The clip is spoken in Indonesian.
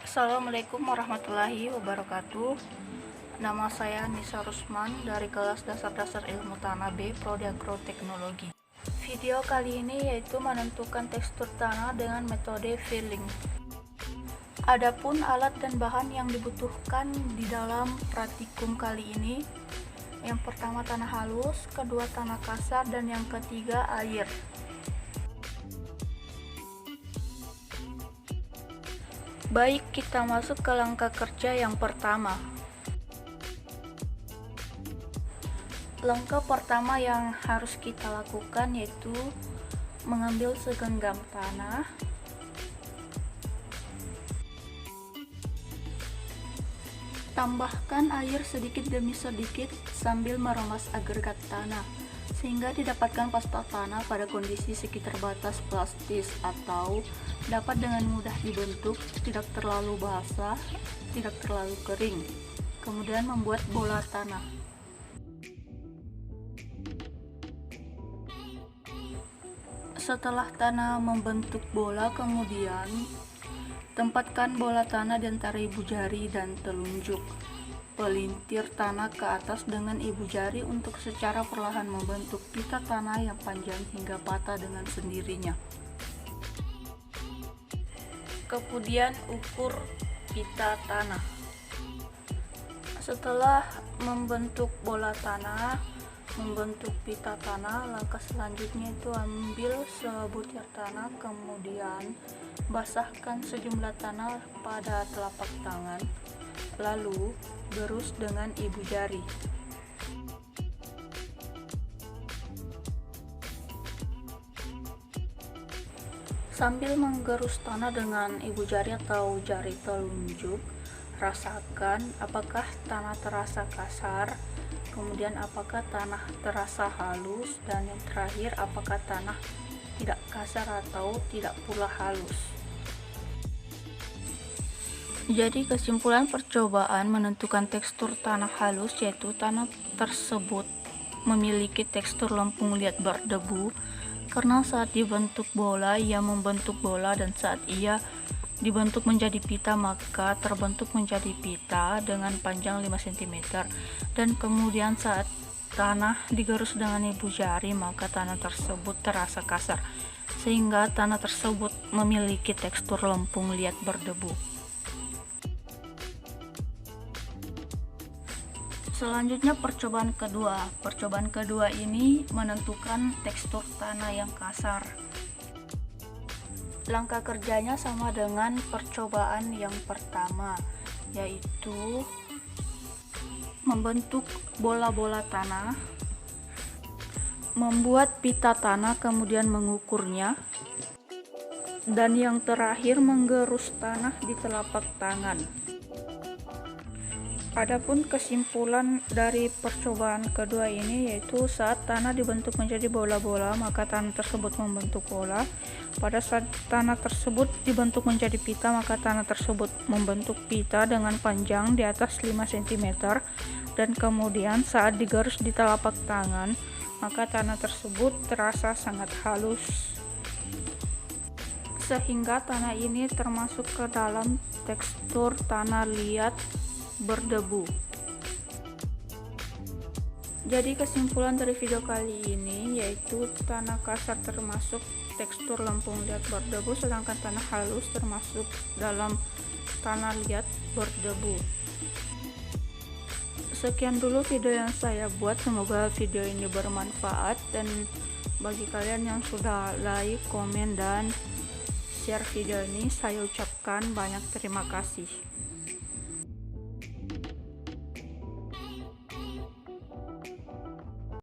Assalamualaikum warahmatullahi wabarakatuh. Nama saya Nisa Rusman dari kelas Dasar-Dasar Ilmu Tanah B, Prodi Agroteknologi. Video kali ini yaitu menentukan tekstur tanah dengan metode filling. Adapun alat dan bahan yang dibutuhkan di dalam praktikum kali ini, yang pertama tanah halus, kedua tanah kasar, dan yang ketiga air. Baik, kita masuk ke langkah kerja yang pertama. Langkah pertama yang harus kita lakukan yaitu mengambil segenggam tanah, tambahkan air sedikit demi sedikit sambil meremas agregat tanah sehingga didapatkan pasta tanah pada kondisi sekitar batas plastis atau dapat dengan mudah dibentuk, tidak terlalu basah, tidak terlalu kering. Kemudian membuat bola tanah. Setelah tanah membentuk bola, kemudian tempatkan bola tanah di antara ibu jari dan telunjuk. Pelintir tanah ke atas dengan ibu jari untuk secara perlahan membentuk pita tanah yang panjang hingga patah dengan sendirinya. Kemudian ukur pita tanah. Setelah membentuk bola tanah, membentuk pita tanah, langkah selanjutnya itu ambil sebutir tanah, kemudian basahkan sejumlah tanah pada telapak tangan, lalu gerus dengan ibu jari. Sambil menggerus tanah dengan ibu jari atau jari telunjuk, rasakan apakah tanah terasa kasar, kemudian apakah tanah terasa halus, dan yang terakhir apakah tanah tidak kasar atau tidak pula halus. Jadi kesimpulan percobaan menentukan tekstur tanah halus yaitu tanah tersebut memiliki tekstur lempung liat berdebu karena saat dibentuk bola ia membentuk bola, dan saat ia dibentuk menjadi pita maka terbentuk menjadi pita dengan panjang 5 cm, dan kemudian saat tanah digerus dengan ibu jari maka tanah tersebut terasa kasar sehingga tanah tersebut memiliki tekstur lempung liat berdebu. Selanjutnya percobaan kedua. Percobaan kedua ini menentukan tekstur tanah yang kasar. Langkah kerjanya sama dengan percobaan yang pertama, yaitu membentuk bola-bola tanah, membuat pita tanah kemudian mengukurnya, dan yang terakhir menggerus tanah di telapak tangan. Adapun kesimpulan dari percobaan kedua ini yaitu saat tanah dibentuk menjadi bola-bola maka tanah tersebut membentuk bola. Pada saat tanah tersebut dibentuk menjadi pita maka tanah tersebut membentuk pita dengan panjang di atas 5 cm, dan kemudian saat digerus di telapak tangan maka tanah tersebut terasa sangat halus sehingga tanah ini termasuk ke dalam tekstur tanah liat berdebu. Jadi kesimpulan dari video kali ini yaitu tanah kasar termasuk tekstur lempung liat berdebu, sedangkan tanah halus termasuk dalam tanah liat berdebu. Sekian dulu video yang saya buat, semoga video ini bermanfaat, dan bagi kalian yang sudah like, komen, dan share video ini saya ucapkan banyak terima kasih.